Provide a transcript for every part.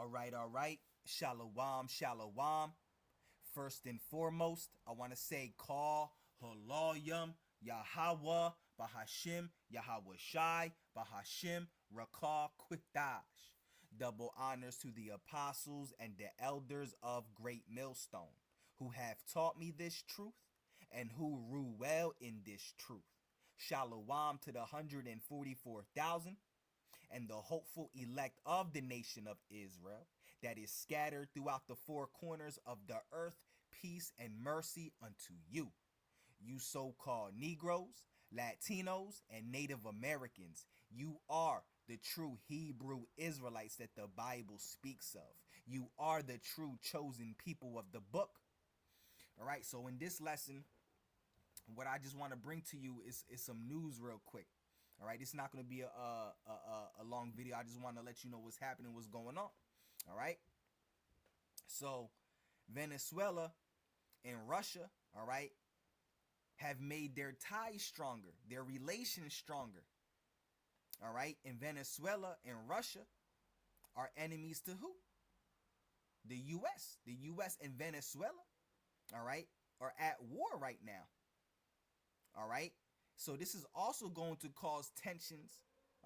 All right. Shalom, shalom. First and foremost, I want to say call Haloyam Yahweh Bahashim Yahweh Shai Bahashim Rakah Quitash. Double honors to the apostles and the elders of Great Millstone, who have taught me this truth and who rule well in this truth. Shalom to the 144,000 and the hopeful elect of the nation of Israel that is scattered throughout the four corners of the earth, peace and mercy unto you. You so-called Negroes, Latinos, and Native Americans, you are the true Hebrew Israelites that the Bible speaks of. You are the true chosen people of the book. All right, so in this lesson, what I just want to bring to you is some news real quick. All right, it's not going to be a long video. I just want to let you know what's happening, what's going on. All right. So Venezuela and Russia, all right, have made their ties stronger, their relations stronger. All right. And Venezuela and Russia are enemies to who? The U.S. The U.S. and Venezuela, all right, are at war right now. All right. So this is also going to cause tensions,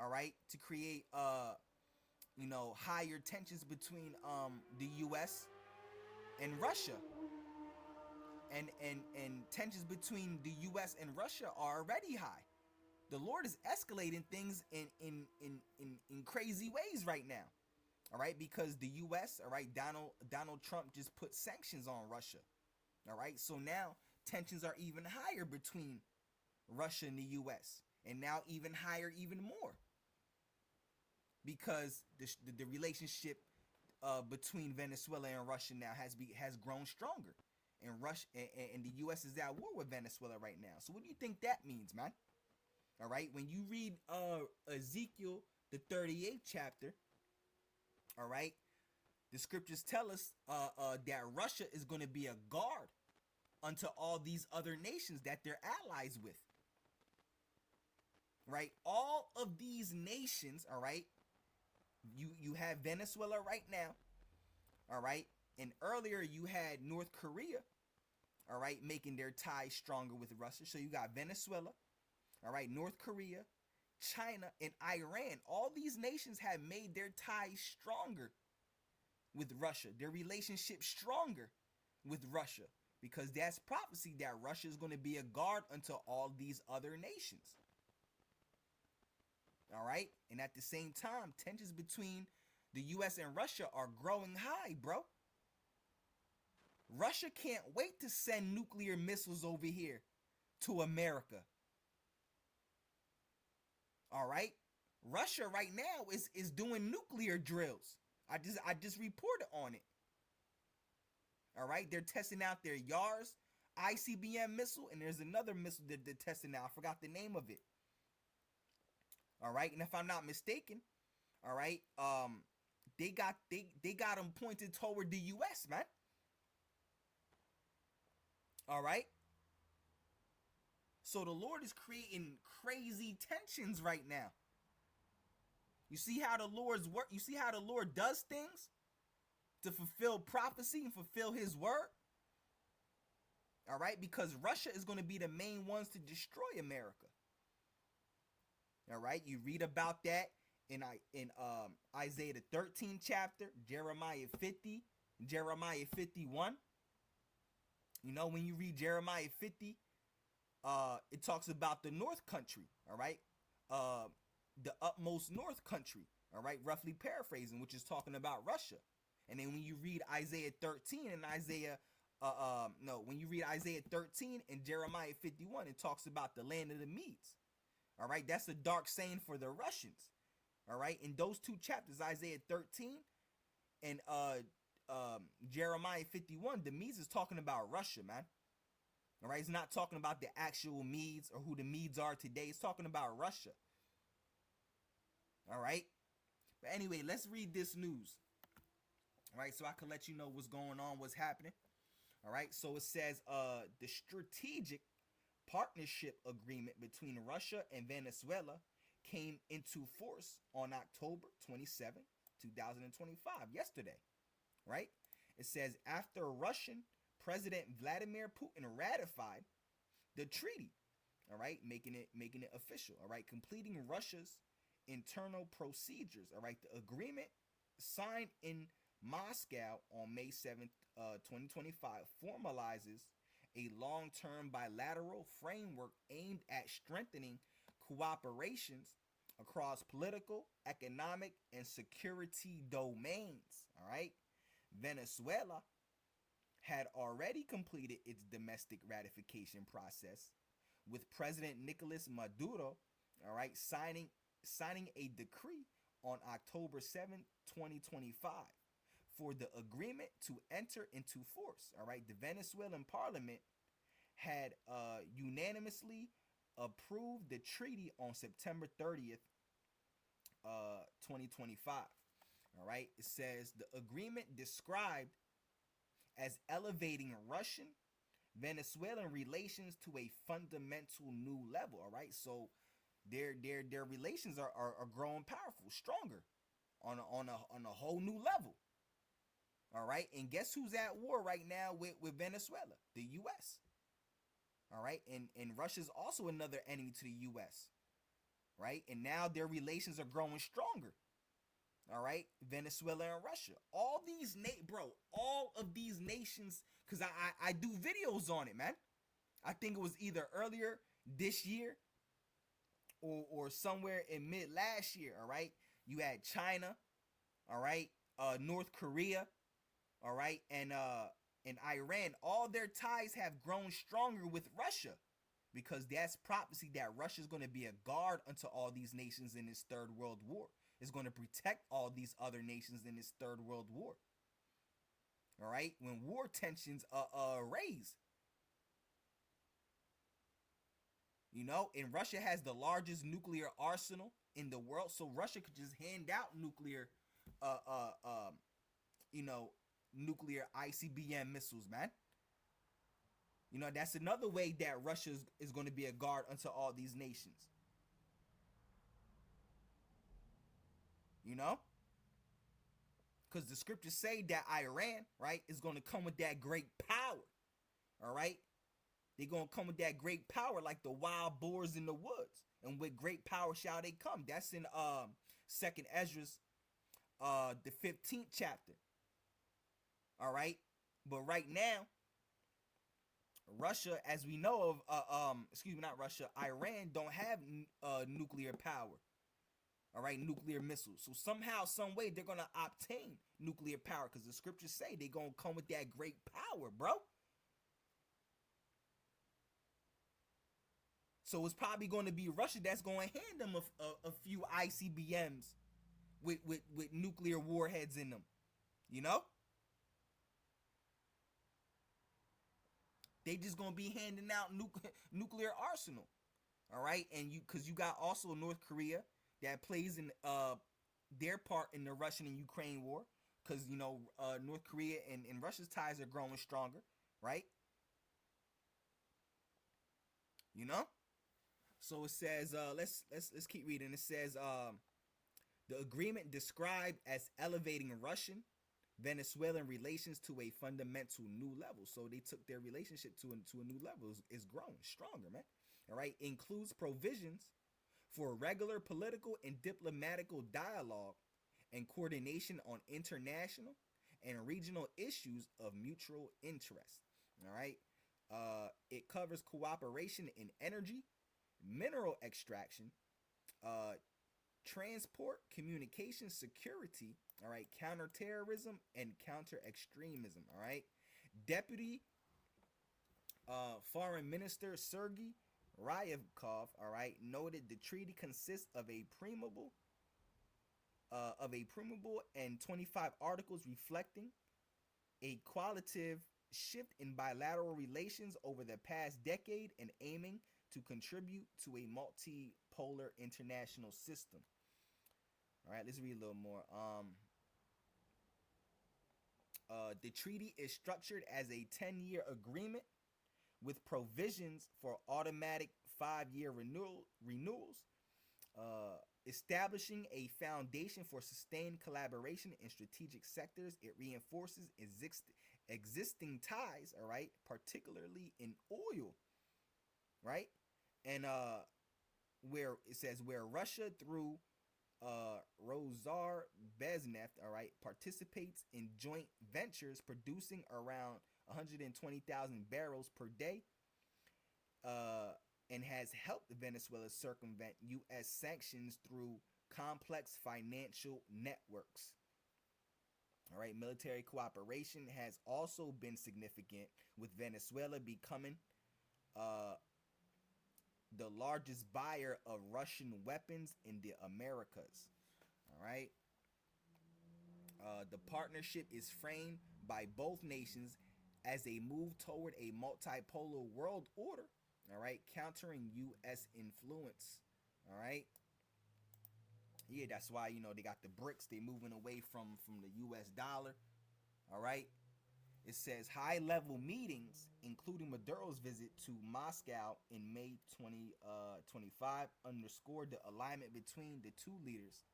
all right, to create higher tensions between the US and Russia. And tensions between the US and Russia are already high. The Lord is escalating things in crazy ways right now. All right, because the US, all right, Donald Trump just put sanctions on Russia. All right, so now tensions are even higher between Russia and the US, and now even higher, even more, because the relationship between Venezuela and Russia now has grown stronger, and Russia and the US is at war with Venezuela right now. So what do you think that means, man? All right, when you read Ezekiel the 38th chapter, all right, the scriptures tell us that Russia is going to be a guard unto all these other nations that they're allies with. Right, all of these nations, all right, you have Venezuela right now, all right, and earlier you had North Korea, all right, making their ties stronger with Russia. So you got Venezuela, all right, North Korea, China, and Iran. All these nations have made their ties stronger with Russia, their relationship stronger with Russia, because that's prophecy that Russia is going to be a guard unto all these other nations. All right. And at the same time, tensions between the US and Russia are growing high, bro. Russia can't wait to send nuclear missiles over here to America. All right. Russia right now is doing nuclear drills. I just reported on it. All right. They're testing out their YARS ICBM missile, and there's another missile that they're testing out. I forgot the name of it. All right, and if I'm not mistaken, all right, they got them pointed toward the U.S., man. All right. So the Lord is creating crazy tensions right now. You see how the Lord's work. You see how the Lord does things to fulfill prophecy and fulfill His word. All right, because Russia is going to be the main ones to destroy America. All right, you read about that in Isaiah the 13th chapter, Jeremiah 50, Jeremiah 51. You know, when you read Jeremiah 50, it talks about the North Country, all right? The utmost North Country, all right? Roughly paraphrasing, which is talking about Russia. And then when you read Isaiah 13 and when you read Isaiah 13 and Jeremiah 51, it talks about the land of the Medes. All right, that's a dark saying for the Russians. All right, in those two chapters, Isaiah 13 and Jeremiah 51, the Medes is talking about Russia, man. All right, it's not talking about the actual Medes or who the Medes are today. It's talking about Russia. All right, but anyway, let's read this news. All right, so I can let you know what's going on, what's happening. All right, so it says the strategic partnership agreement between Russia and Venezuela came into force on October 27, 2025, yesterday, right? It says after Russian President Vladimir Putin ratified the treaty, all right, making it official, all right, completing Russia's internal procedures, all right. The agreement signed in Moscow on May 7th, 2025, formalizes a long-term bilateral framework aimed at strengthening cooperations across political, economic, and security domains. All right. Venezuela had already completed its domestic ratification process, with President Nicolas Maduro, all right, signing a decree on October 7th, 2025, for the agreement to enter into force. All right, the Venezuelan parliament had unanimously approved the treaty on September 30th, 2025. All right, it says the agreement described as elevating Russian Venezuelan relations to a fundamental new level. All right, so their relations are growing powerful, stronger, on a whole new level. All right, and guess who's at war right now with Venezuela? The U.S. All right, and Russia's also another enemy to the U.S. Right, and now their relations are growing stronger. All right, Venezuela and Russia, all of these nations, because I do videos on it, man. I think it was either earlier this year or somewhere in mid last year. All right, you had China, all right, North Korea, all right, and Iran. All their ties have grown stronger with Russia, because that's prophecy that Russia is going to be a guard unto all these nations in this third world war. It's going to protect all these other nations in this third world war. All right, when war tensions raise, and Russia has the largest nuclear arsenal in the world, so Russia could just hand out nuclear, uh, uh, um, you know, nuclear ICBM missiles, man. That's another way that Russia is going to be a guard unto all these nations. You know, because the scriptures say that Iran, right, is going to come with that great power. All right, they're going to come with that great power like the wild boars in the woods, and with great power shall they come. That's in Second Ezra's, the 15th chapter. All right, but right now, Russia, as we know of, excuse me, not Russia, Iran don't have nuclear power. All right, nuclear missiles. So somehow, some way, they're gonna obtain nuclear power, because the scriptures say they're gonna come with that great power, bro. So it's probably going to be Russia that's going to hand them a few ICBMs with nuclear warheads in them. You know, they just gonna be handing out nuclear arsenal. All right, and because you got also North Korea that plays in their part in the Russian and Ukraine war, because North Korea and Russia's ties are growing stronger, right? You know, so it says let's keep reading. It says the agreement described as elevating Russian Venezuelan relations to a fundamental new level. So they took their relationship to a new level. It's growing stronger, man. All right, includes provisions for regular political and diplomatical dialogue and coordination on international and regional issues of mutual interest. All right, it covers cooperation in energy, mineral extraction, uh, transport, communication, security, all right, counterterrorism, and counter extremism, all right. Deputy Foreign Minister Sergei Ryabkov, all right, noted the treaty consists of a preamble and 25 articles reflecting a qualitative shift in bilateral relations over the past decade and aiming to contribute to a multipolar international system. All right, let's read a little more. The treaty is structured as a 10-year agreement with provisions for automatic 5-year renewals, Establishing a foundation for sustained collaboration in strategic sectors, it reinforces existing ties, all right, particularly in oil, right? And where it says where Russia through Rozar Bezneft, all right, participates in joint ventures producing around 120,000 barrels per day, uh, and has helped Venezuela circumvent U.S. sanctions through complex financial networks. All right, military cooperation has also been significant, with Venezuela becoming uh, the largest buyer of Russian weapons in the Americas. All right, the partnership is framed by both nations as a move toward a multipolar world order. All right, countering U.S. influence. All right, yeah, that's why they got the BRICS. They moving away from the U.S. dollar. All right, it says high level meetings, including Maduro's visit to Moscow in May 2025, underscored the alignment between the two leaders,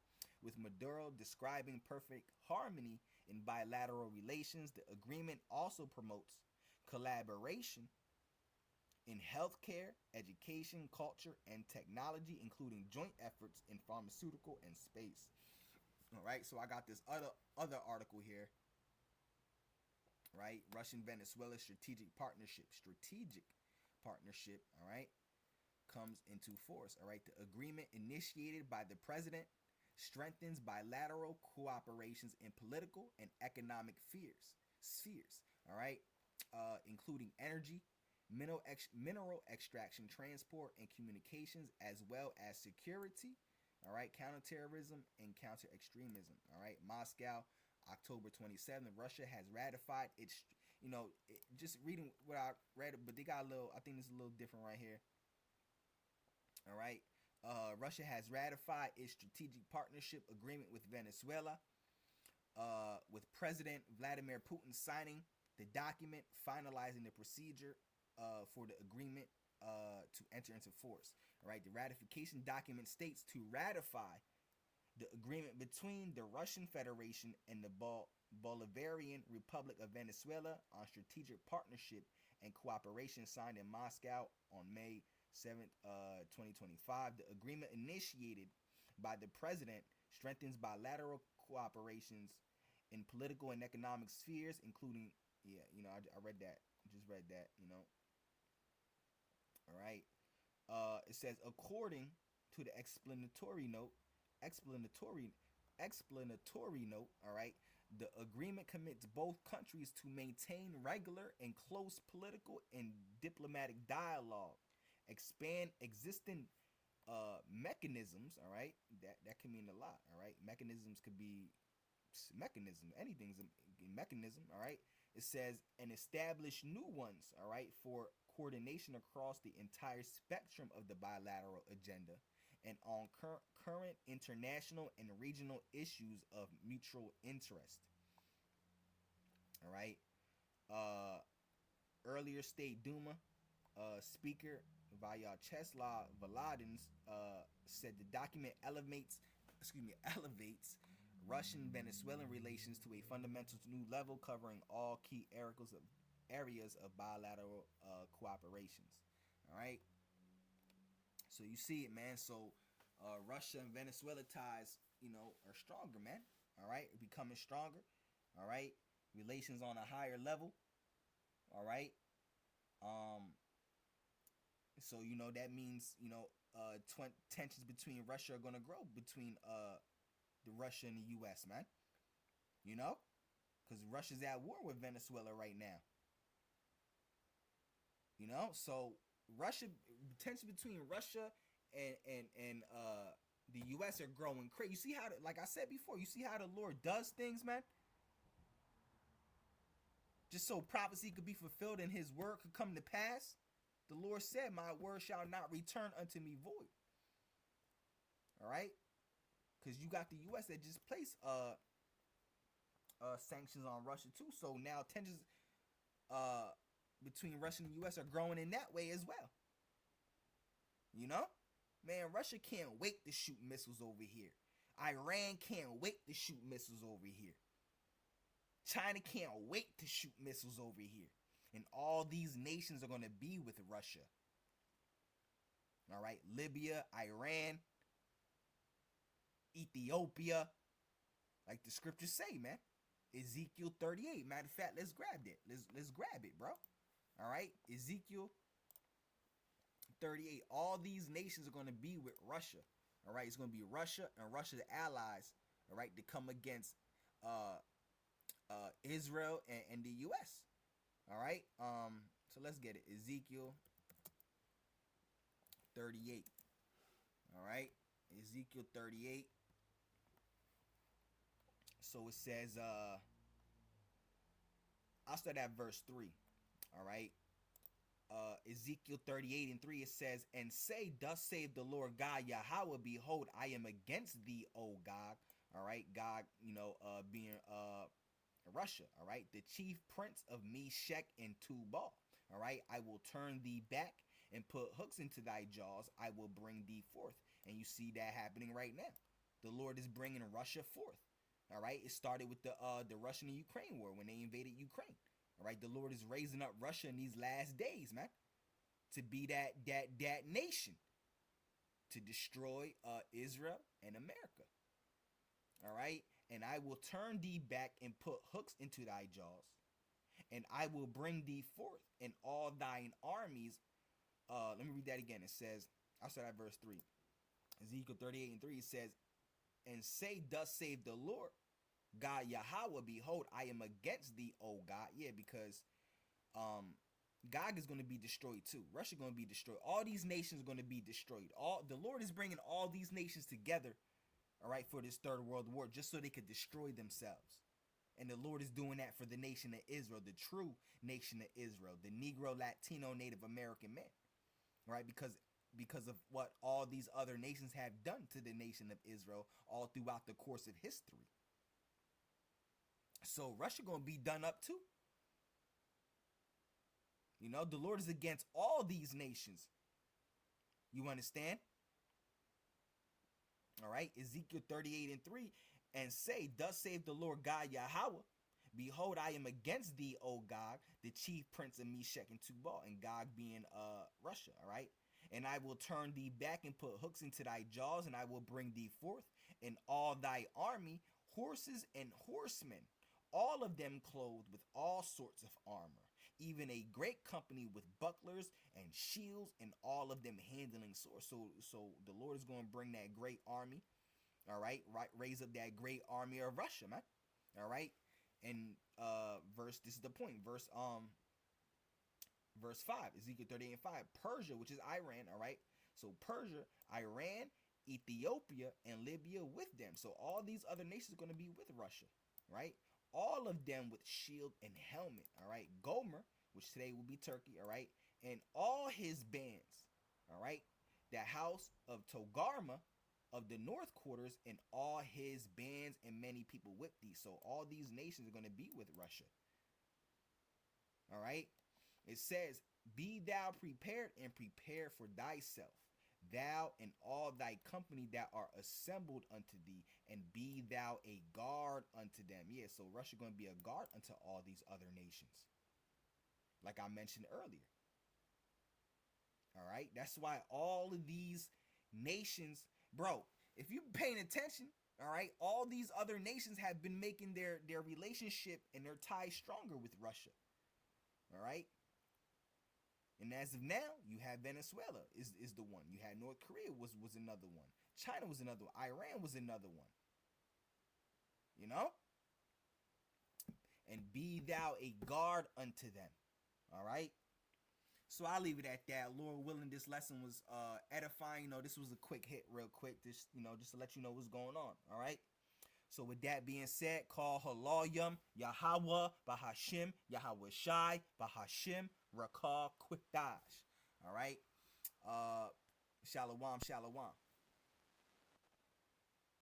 with Maduro describing perfect harmony in bilateral relations. The agreement also promotes collaboration in healthcare, education, culture, and technology, including joint efforts in pharmaceutical and space. All right, so I got this other article here, right? Russian Venezuela strategic partnership, all right, comes into force. All right, the agreement initiated by the president strengthens bilateral cooperations in political and economic spheres. All right, including energy, mineral extraction, transport, and communications, as well as security. All right, counterterrorism and counter extremism. All right, Moscow, October 27th. Russia has ratified its, just reading what I read, but they got a little, I think this is a little different right here. All right, Russia has ratified its strategic partnership agreement with Venezuela, with President Vladimir Putin signing the document, finalizing the procedure for the agreement to enter into force. All right, the ratification document states to ratify the agreement between the Russian Federation and the Bolivarian Republic of Venezuela on strategic partnership and cooperation, signed in Moscow on May 7th, 2025. The agreement, initiated by the president, strengthens bilateral cooperations in political and economic spheres, including, I read that, just read that, all right. It says, according to the explanatory note, all right, the agreement commits both countries to maintain regular and close political and diplomatic dialogue, expand existing mechanisms, all right, that can mean a lot, all right. Mechanisms could be mechanism, anything's a mechanism, all right. It says, and establish new ones, all right, for coordination across the entire spectrum of the bilateral agenda and on current international and regional issues of mutual interest. All right. Uh, Earlier State Duma Speaker Vyacheslav Volodin's said the document elevates Russian Venezuelan relations to a fundamental new level, covering all key areas of bilateral cooperations. All right. So you see it, man. So Russia and Venezuela ties, are stronger, man. All right, becoming stronger. All right, relations on a higher level. All right. Um. So that means tensions between Russia are gonna grow between the Russia and the U.S., man. You know, because Russia's at war with Venezuela right now. So Russia tensions between Russia and the U.S. are growing crazy. You see how, like I said before, you see how the Lord does things, man. Just so prophecy could be fulfilled and His word could come to pass. The Lord said, "My word shall not return unto me void." All right, because you got the U.S. that just placed sanctions on Russia too. So now tensions uh between Russia and the U.S. are growing in that way as well. You know, Man, Russia can't wait to shoot missiles over here. Iran can't wait to shoot missiles over here. China can't wait to shoot missiles over here. And all these nations are going to be with Russia. All right, Libya, Iran, Ethiopia, like the scriptures say, man. Ezekiel 38. Matter of fact, let's grab it. Let's grab it, bro. All right, Ezekiel 38. All these nations are going to be with Russia. All right, it's going to be Russia and Russia's allies. All right, to come against Israel and the U.S. All right, so let's get it. Ezekiel 38. All right, Ezekiel 38. So it says, I'll start at verse 3. All right. Ezekiel 38 and 3, it says, and say, thus save the Lord God Yahweh, behold, I am against thee, O Gog. All right, Gog, being Russia. All right, the chief prince of Meshech and Tubal. All right, I will turn thee back and put hooks into thy jaws. I will bring thee forth. And you see that happening right now. The Lord is bringing Russia forth. All right, it started with the Russian and Ukraine war when they invaded Ukraine. All right, the Lord is raising up Russia in these last days, man, to be that nation to destroy Israel and America. All right, and I will turn thee back and put hooks into thy jaws, and I will bring thee forth in all thine armies. Let me read that again. It says, I'll start at verse 3. Ezekiel 38 and 3, it says, and say, thus save the Lord God Yahweh, behold, I am against thee, O God. Yeah, because Gog is going to be destroyed too. Russia going to be destroyed. All these nations are going to be destroyed. The Lord is bringing all these nations together, all right, for this third world war, just so they could destroy themselves. And the Lord is doing that for the nation of Israel, the true nation of Israel, the Negro, Latino, Native American man, right? Because of what all these other nations have done to the nation of Israel all throughout the course of history. So Russia going to be done up too. The Lord is against all these nations. You understand? All right, Ezekiel 38 and 3, and say, thus save the Lord God Yahweh, behold, I am against thee, O Gog, the chief prince of Meshech and Tubal, and Gog being Russia, all right? And I will turn thee back and put hooks into thy jaws, and I will bring thee forth in all thy army, horses and horsemen, all of them clothed with all sorts of armor, even a great company with bucklers and shields, and all of them handling swords. So the Lord is going to bring that great army, all right, raise up that great army of Russia, man, all right. And this is the point, verse 5, Ezekiel 38 and 5, Persia, which is Iran, all right. So Persia, Iran, Ethiopia, and Libya with them. So all these other nations are going to be with Russia, right? All of them with shield and helmet, all right. Gomer, which today will be Turkey, all right, and all his bands, all right. The house of Togarmah of the north quarters, and all his bands, and many people with thee. So all these nations are going to be with Russia, all right. It says, be thou prepared and prepare for thyself, thou and all thy company that are assembled unto thee, and be thou a guard unto them. Yeah, so Russia going to be a guard unto all these other nations, like I mentioned earlier. All right, that's why all of these nations, bro, if you're paying attention, all right, all these other nations have been making their relationship and their ties stronger with Russia. All right. And as of now, you have Venezuela is the one. You had North Korea was another one. China was another one. Iran was another one. And be thou a guard unto them. All right. So I'll leave it at that. Lord willing, this lesson was edifying. This was a quick hit, real quick. Just to let you know what's going on. All right. So with that being said, call Halalyam, Yahweh, Bahashim, Yahweh Shai, Bahashim, Rakah, Quitash. All right. Shalom, shalom.